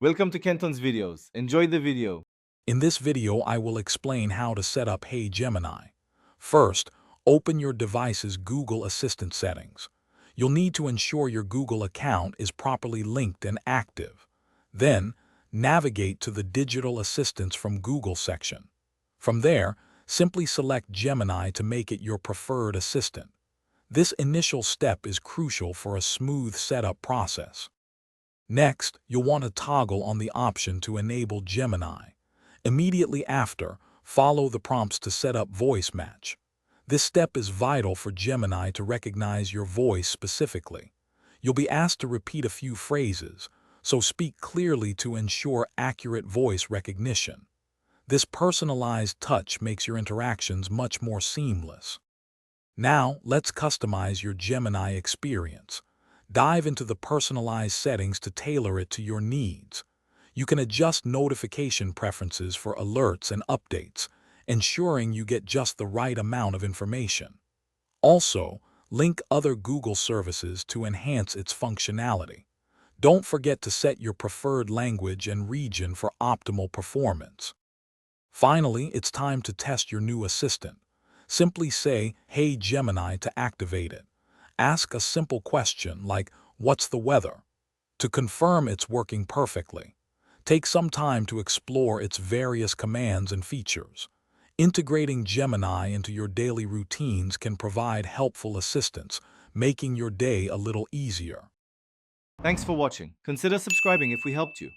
Welcome to Kenton's videos. Enjoy the video. In this video, I will explain how to set up Hey Gemini. First, open your device's Google Assistant settings. You'll need to ensure your Google account is properly linked and active. Then, navigate to the Digital Assistants from Google section. From there, simply select Gemini to make it your preferred assistant. This initial step is crucial for a smooth setup process. Next, you'll want to toggle on the option to enable Gemini. Immediately after, follow the prompts to set up voice match. This step is vital for Gemini to recognize your voice specifically. You'll be asked to repeat a few phrases, so speak clearly to ensure accurate voice recognition. This personalized touch makes your interactions much more seamless. Now, let's customize your Gemini experience. Dive into the personalized settings to tailor it to your needs. You can adjust notification preferences for alerts and updates, ensuring you get just the right amount of information. Also, link other Google services to enhance its functionality. Don't forget to set your preferred language and region for optimal performance. Finally, it's time to test your new assistant. Simply say, "Hey Gemini," to activate it. Ask a simple question like, "What's the weather?" to confirm it's working perfectly. Take some time to explore its various commands and features. Integrating Gemini into your daily routines can provide helpful assistance, making your day a little easier. Thanks for watching. Consider subscribing if we helped you.